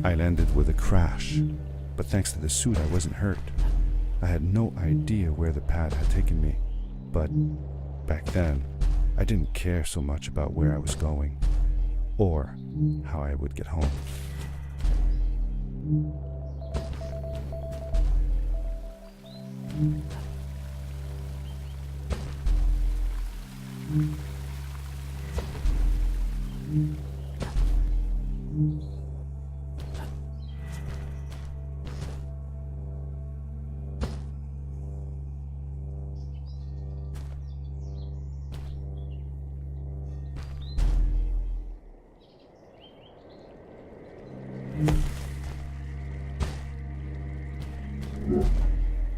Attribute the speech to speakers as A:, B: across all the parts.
A: I landed with a crash, but thanks to the suit I wasn't hurt. I had no idea where the pad had taken me, but back then I didn't care so much about where I was going or how I would get home.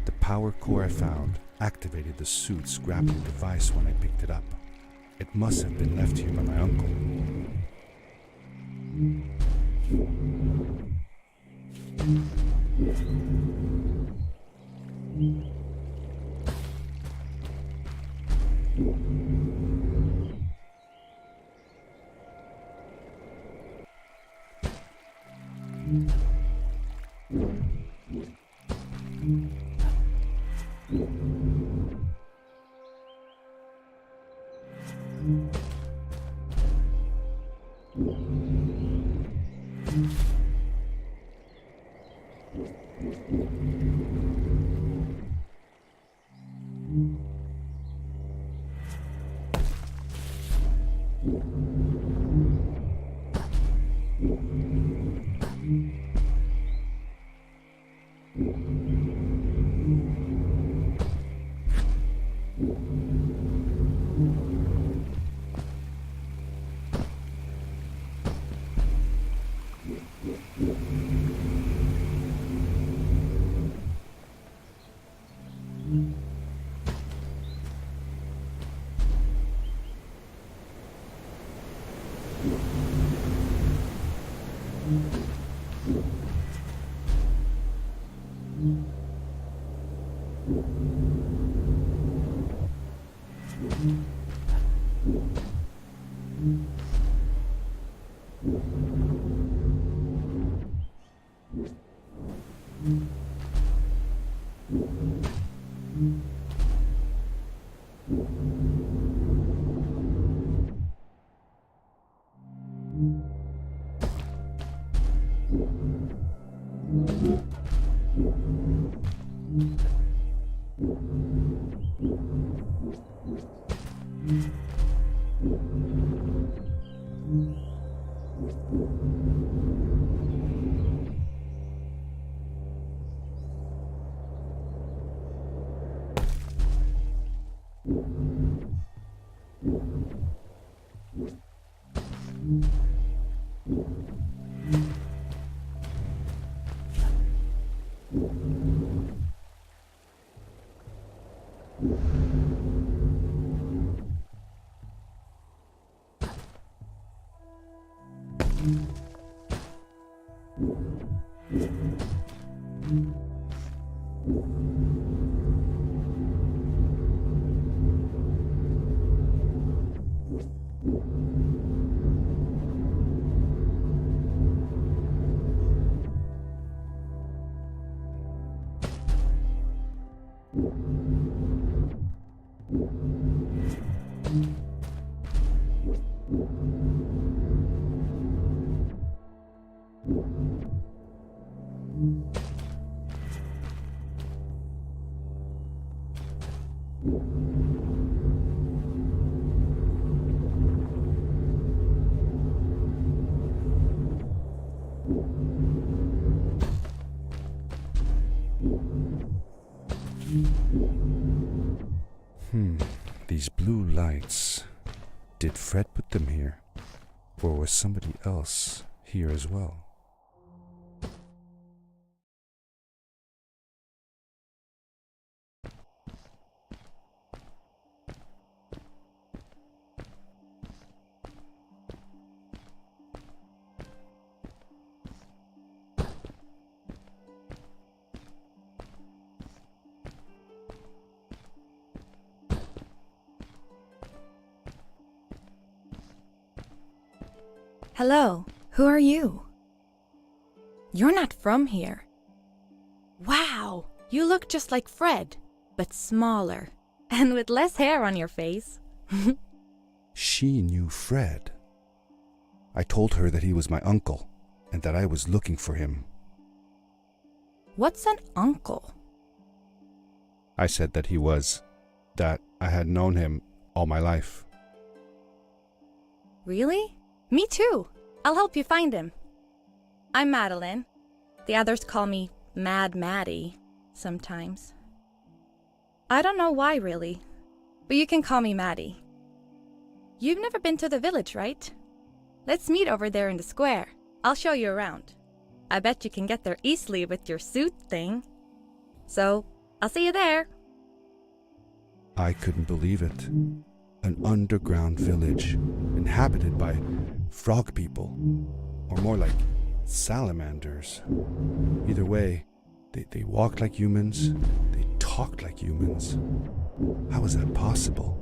A: The power core I found activated the suit's grappling device when I picked it up. It must have been left here by my uncle. These blue lights. Did Fred put them here? Or was somebody else here as well?
B: Hello, who are you? You're not from here. Wow, you look just like Fred, but smaller, and with less hair on your face.
A: She knew Fred. I told her that he was my uncle and that I was looking for him.
B: What's an uncle?
A: I said that I had known him all my life.
B: Really? Me too. I'll help you find him. I'm Madeline. The others call me Mad Maddie sometimes. I don't know why really, but you can call me Maddie. You've never been to the village, right? Let's meet over there in the square. I'll show you around. I bet you can get there easily with your suit thing. So, I'll see you there.
A: I couldn't believe it. An underground village inhabited by frog people, or more like salamanders. Either way, they walked like humans, they talked like humans. How was that possible?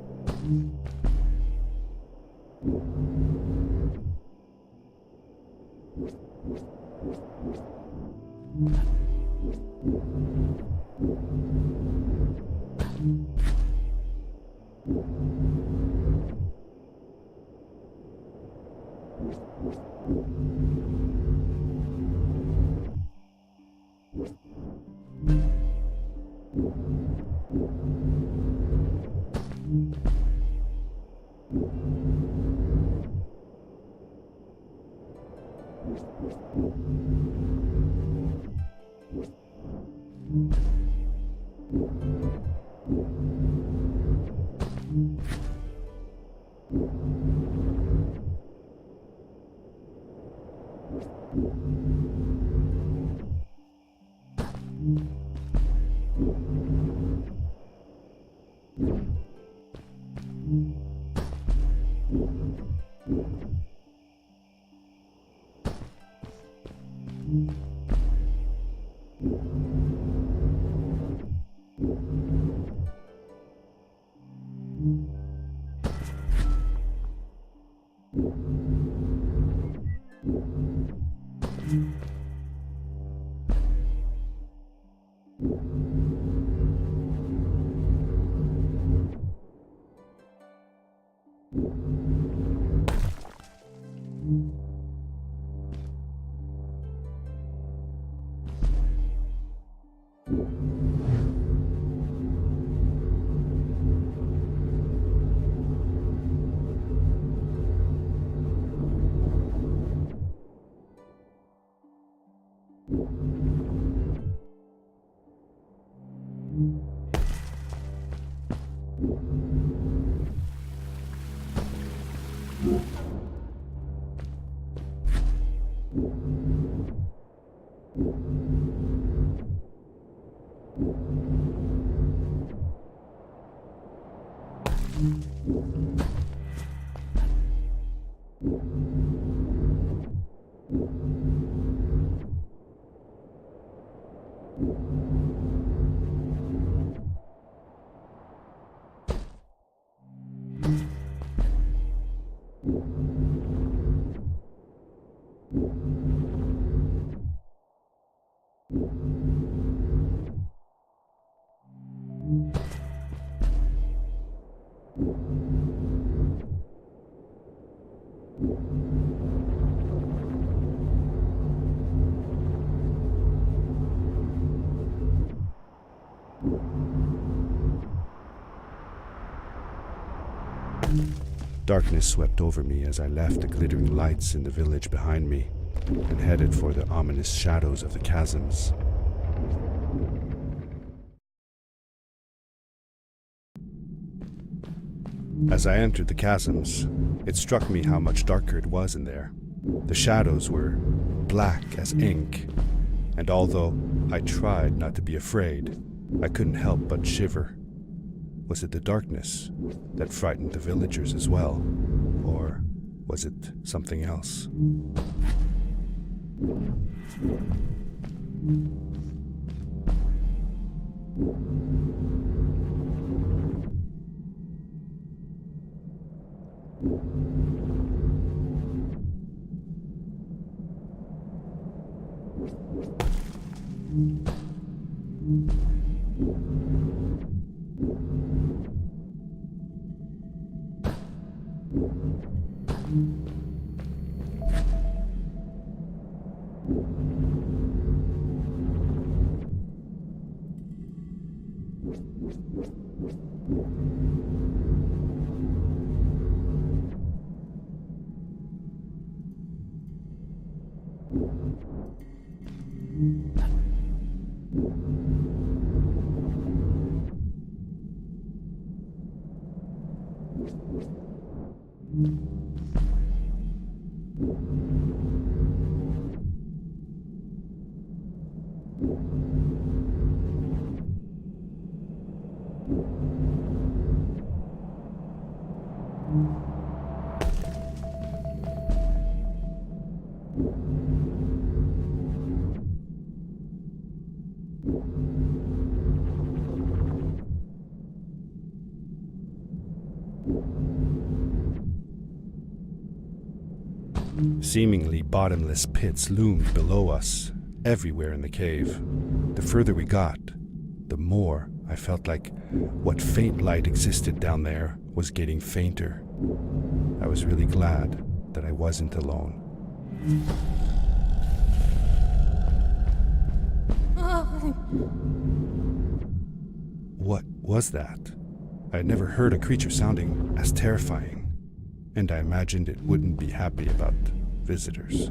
A: Darkness swept over me as I left the glittering lights in the village behind me and headed for the ominous shadows of the chasms. As I entered the chasms, it struck me how much darker it was in there. The shadows were black as ink, and although I tried not to be afraid, I couldn't help but shiver. Was it the darkness that frightened the villagers as well, or was it something else? Seemingly bottomless pits loomed below us, everywhere in the cave. The further we got, the more I felt like what faint light existed down there was getting fainter. I was really glad that I wasn't alone. What was that? I had never heard a creature sounding as terrifying, and I imagined it wouldn't be happy about visitors.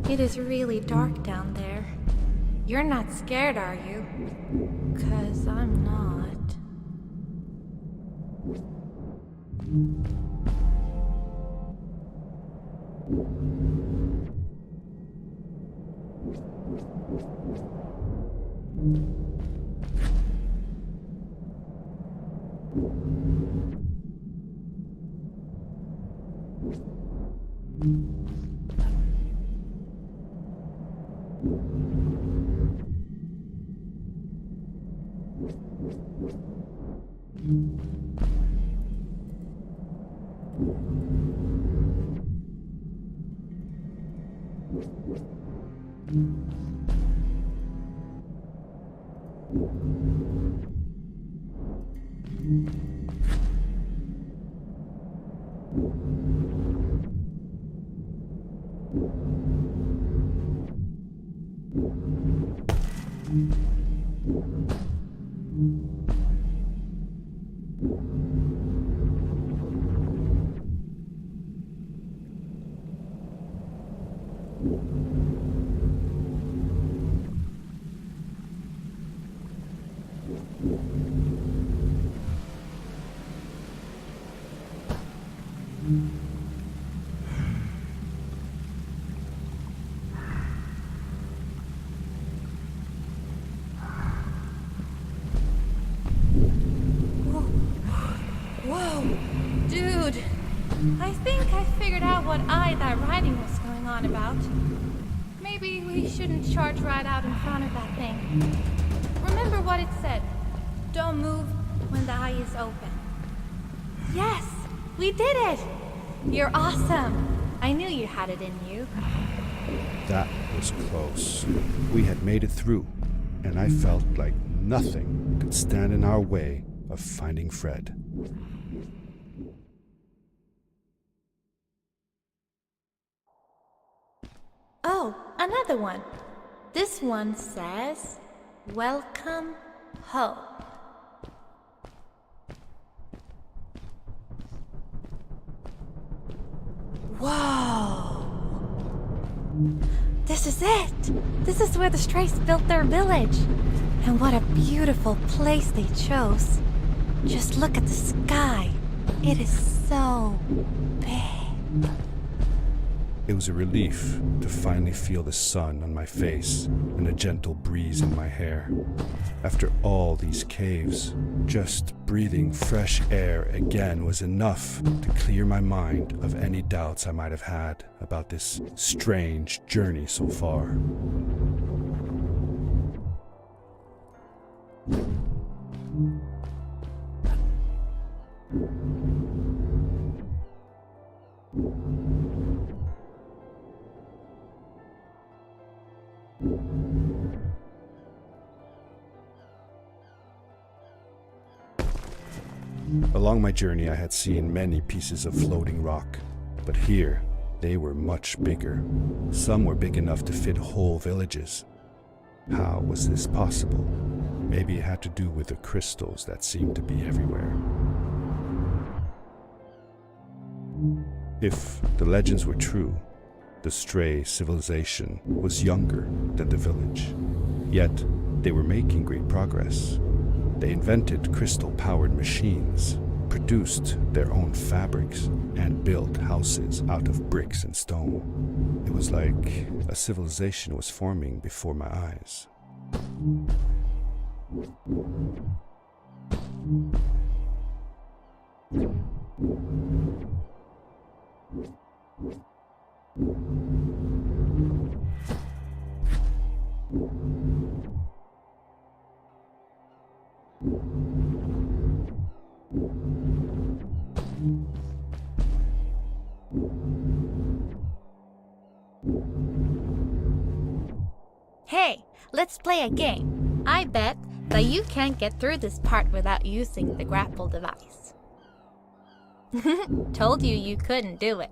B: It is really dark down there. You're not scared, are you? 'Cause I'm not. Whoa, dude. I think I figured out what that writing was going on about. Maybe we shouldn't charge right out in front of that thing. Remember what it said. Don't move when the eye is open. Yes, we did it! You're awesome. I knew you had it in you.
A: That was close. We had made it through, and I felt like nothing could stand in our way of finding Fred.
B: Oh, another one. This one says, "Welcome home." This is it! This is where the Strays built their village. And what a beautiful place they chose. Just look at the sky. It is so big.
A: It was a relief to finally feel the sun on my face and a gentle breeze in my hair. After all these caves, just breathing fresh air again was enough to clear my mind of any doubts I might have had about this strange journey so far. Along my journey, I had seen many pieces of floating rock, but here they were much bigger. Some were big enough to fit whole villages. How was this possible? Maybe it had to do with the crystals that seemed to be everywhere. If the legends were true, the Stray civilization was younger than the village. Yet, they were making great progress. They invented crystal-powered machines, produced their own fabrics, and built houses out of bricks and stone. It was like a civilization was forming before my eyes.
B: Hey, let's play a game. I bet that you can't get through this part without using the grapple device. Told you you couldn't do it.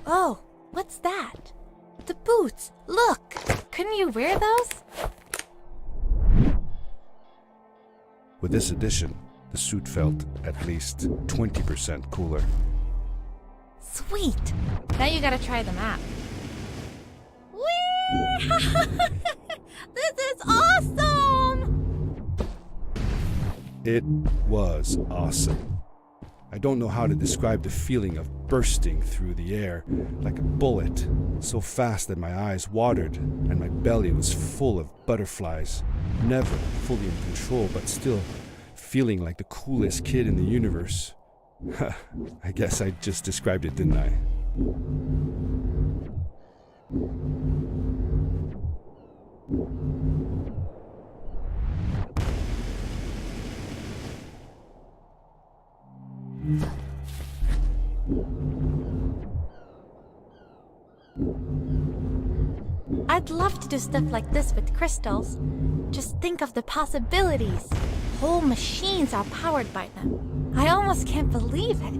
B: Oh, what's that? The boots! Look! Couldn't you wear those?
A: With this addition, the suit felt at least 20% cooler.
B: Sweet! Now you gotta try them out. Whee! This is awesome!
A: It was awesome. I don't know how to describe the feeling of bursting through the air like a bullet, so fast that my eyes watered and my belly was full of butterflies. Never fully in control, but still feeling like the coolest kid in the universe. I guess I just described it, didn't I?
B: I'd love to do stuff like this with crystals. Just think of the possibilities. Whole machines are powered by them. I almost can't believe it.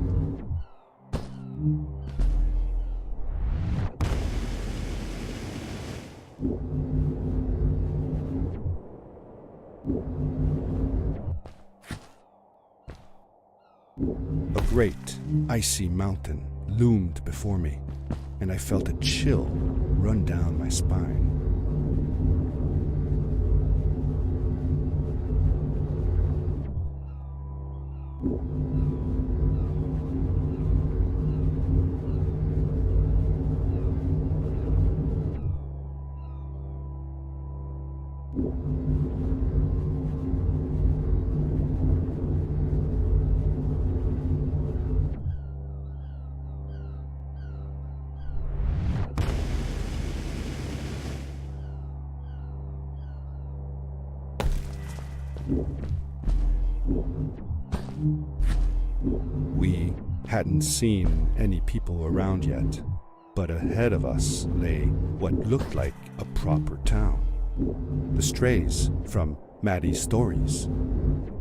A: A great, icy mountain loomed before me, and I felt a chill run down my spine. We hadn't seen any people around yet, but ahead of us lay what looked like a proper town. The strays from Maddie's stories.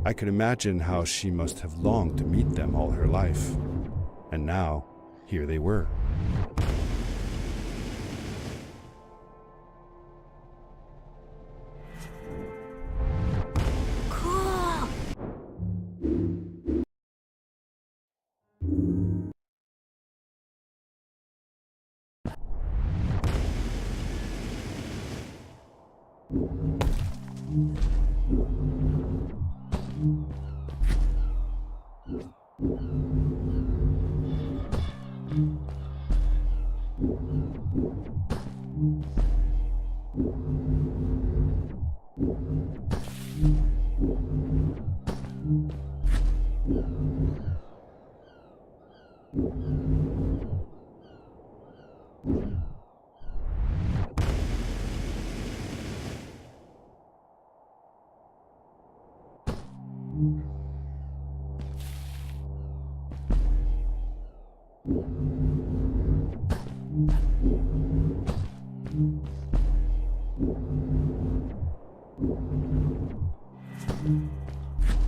A: I could imagine how she must have longed to meet them all her life. And now, here they were.
B: Cool!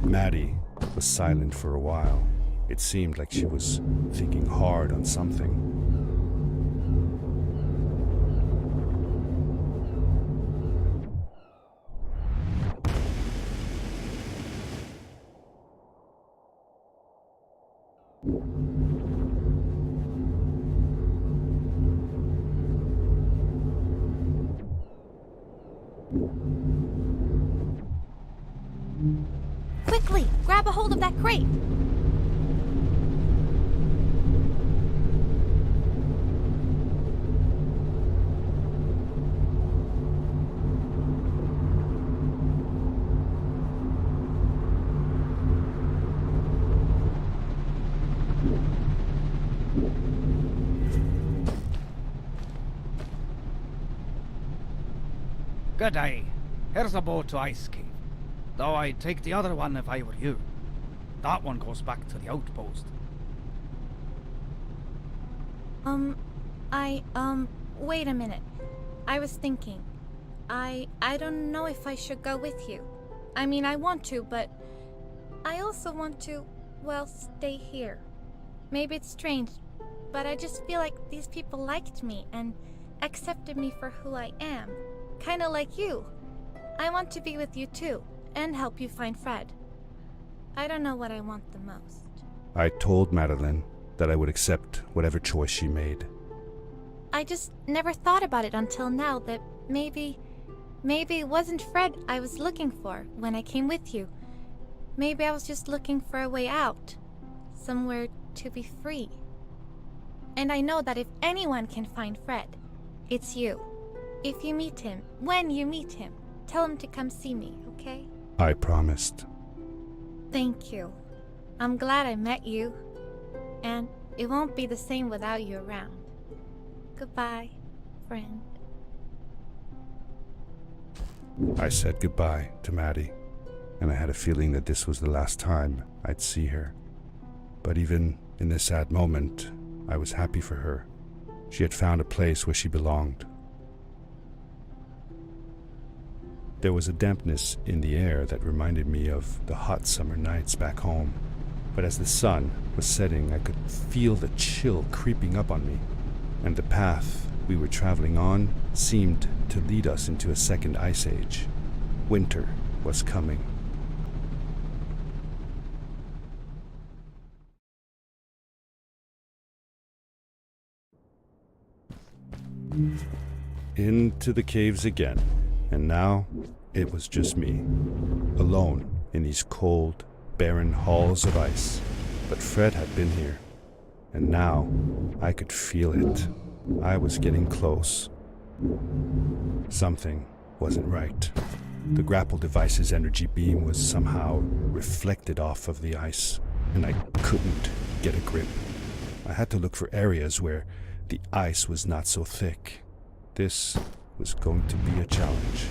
A: Maddie was silent for a while. It seemed like she was thinking hard on something.
B: Quickly, grab a hold of that crate.
C: Good day. Here's a boat to Ice Cave. Though I'd take the other one if I were you. That one goes back to the outpost.
B: Wait a minute. I was thinking. I don't know if I should go with you. I mean, I want to, but I also want to, well, stay here. Maybe it's strange, but I just feel like these people liked me and accepted me for who I am. Kinda like you. I want to be with you too, and help you find Fred. I don't know what I want the most.
A: I told Madeline that I would accept whatever choice she made.
B: I just never thought about it until now that maybe it wasn't Fred I was looking for when I came with you. Maybe I was just looking for a way out. Somewhere to be free. And I know that if anyone can find Fred, it's you. If you meet him, when you meet him, tell him to come see me, okay?
A: I promised.
B: Thank you. I'm glad I met you. And it won't be the same without you around. Goodbye, friend.
A: I said goodbye to Maddie, and I had a feeling that this was the last time I'd see her. But even in this sad moment, I was happy for her. She had found a place where she belonged. There was a dampness in the air that reminded me of the hot summer nights back home. But as the sun was setting, I could feel the chill creeping up on me, and the path we were traveling on seemed to lead us into a second ice age. Winter was coming. Into the caves again, and now it was just me, alone in these cold, barren halls of ice. But Fred had been here, and now I could feel it. I was getting close. Something wasn't right. The grapple device's energy beam was somehow reflected off of the ice, and I couldn't get a grip. I had to look for areas where the ice was not so thick. This was going to be a challenge.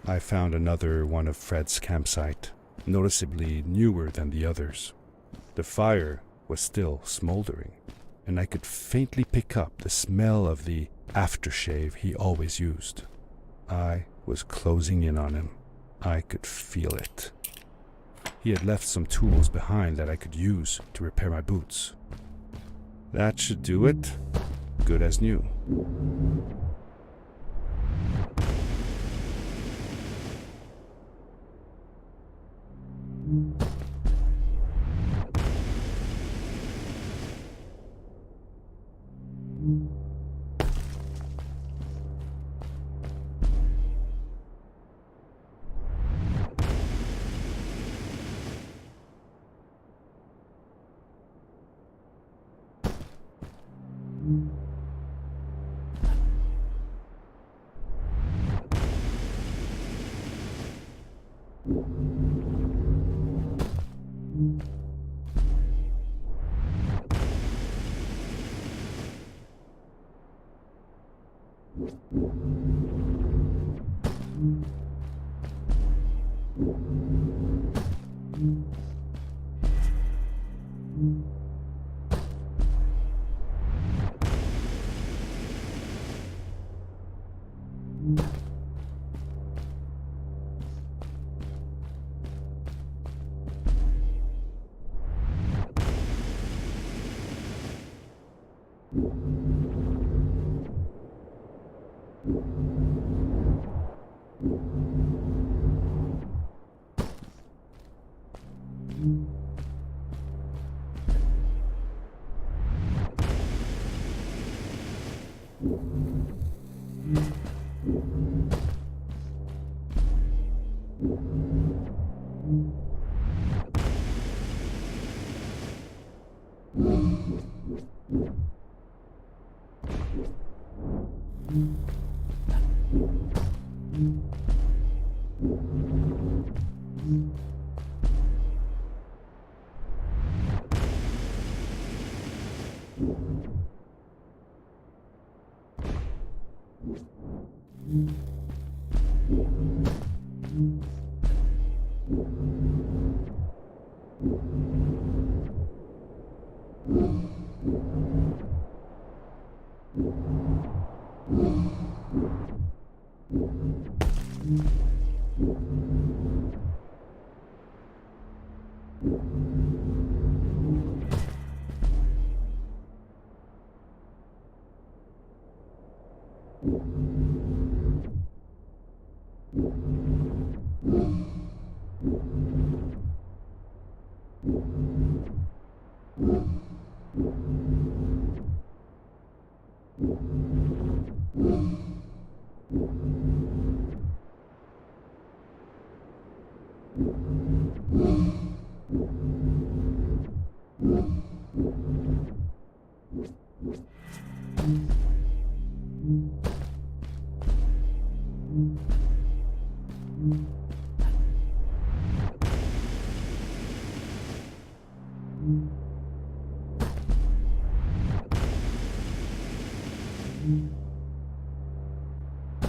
A: I found another one of Fred's campsite, noticeably newer than the others. The fire was still smoldering, and I could faintly pick up the smell of the aftershave he always used. I was closing in on him. I could feel it. He had left some tools behind that I could use to repair my boots. That should do it. Good as new.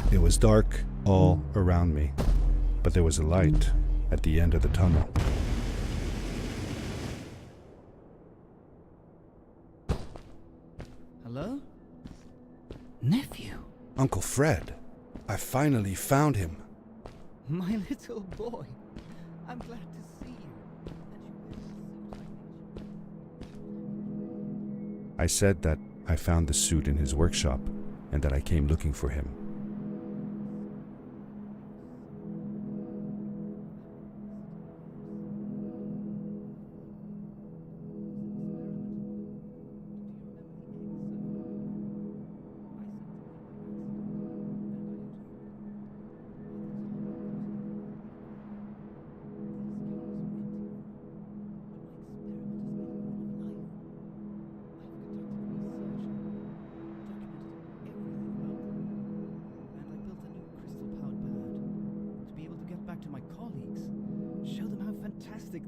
A: It was dark all around me, but there was a light at the end of the tunnel.
C: Hello? Nephew?
A: Uncle Fred, I finally found him.
C: My little boy. I'm glad to see you.
A: I said that I found the suit in his workshop and that I came looking for him.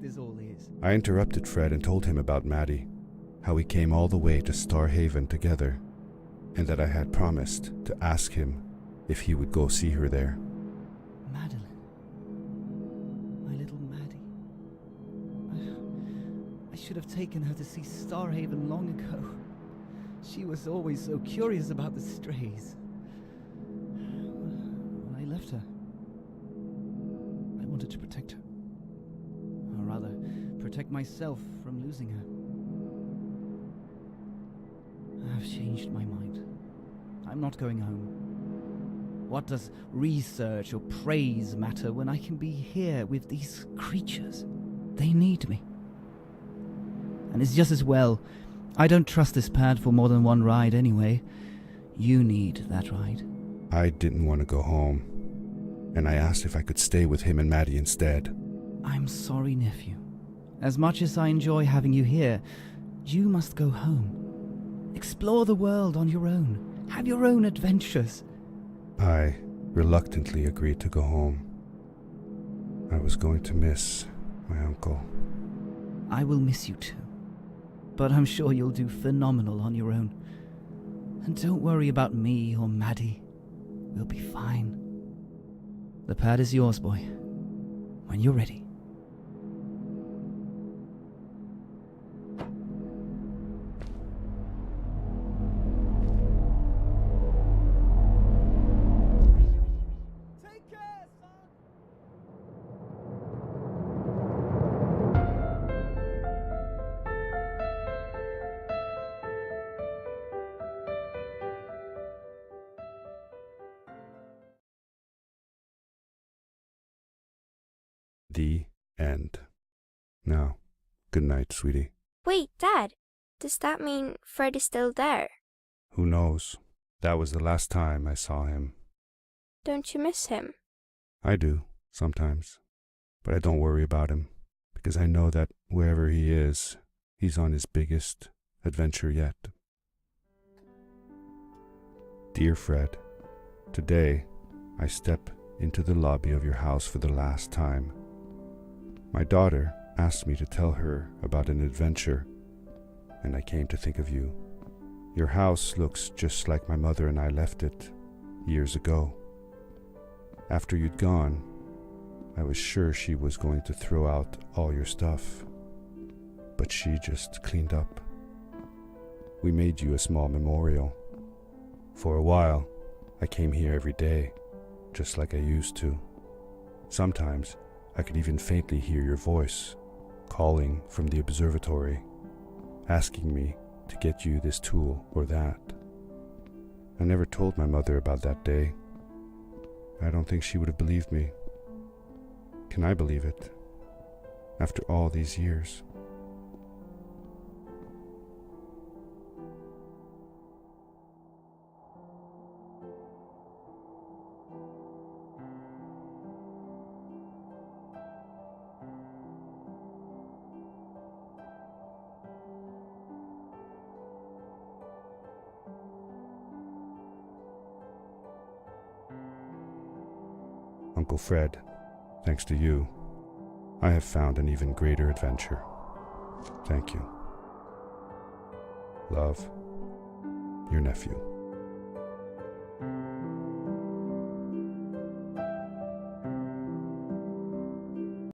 C: This all is.
A: I interrupted Fred and told him about Maddie, how we came all the way to Starhaven together, and that I had promised to ask him if he would go see her there.
C: Madeline. My little Maddie. I should have taken her to see Starhaven long ago. She was always so curious about the strays. When I left her, I wanted to protect her. Or rather, protect myself from losing her. I've changed my mind. I'm not going home. What does research or praise matter when I can be here with these creatures? They need me. And it's just as well. I don't trust this pad for more than one ride anyway. You need that ride.
A: I didn't want to go home, and I asked if I could stay with him and Maddie instead.
C: I'm sorry, nephew. As much as I enjoy having you here, you must go home. Explore the world on your own. Have your own adventures.
A: I reluctantly agreed to go home. I was going to miss my uncle.
C: I will miss you too. But I'm sure you'll do phenomenal on your own. And don't worry about me or Maddie. We'll be fine. The pad is yours, boy. When you're ready. Take care, son!
A: The end. Now, good night, sweetie.
D: Wait, Dad. Does that mean Fred is still there?
A: Who knows? That was the last time I saw him.
D: Don't you miss him?
A: I do, sometimes. But I don't worry about him, because I know that wherever he is, he's on his biggest adventure yet. Dear Fred, today I step into the lobby of your house for the last time. My daughter asked me to tell her about an adventure, and I came to think of you. Your house looks just like my mother and I left it years ago. After you'd gone, I was sure she was going to throw out all your stuff, but she just cleaned up. We made you a small memorial. For a while, I came here every day, just like I used to. Sometimes, I could even faintly hear your voice, calling from the observatory, asking me to get you this tool or that. I never told my mother about that day. I don't think she would have believed me. Can I believe it? After all these years? Uncle Fred, thanks to you, I have found an even greater adventure. Thank you. Love, your nephew.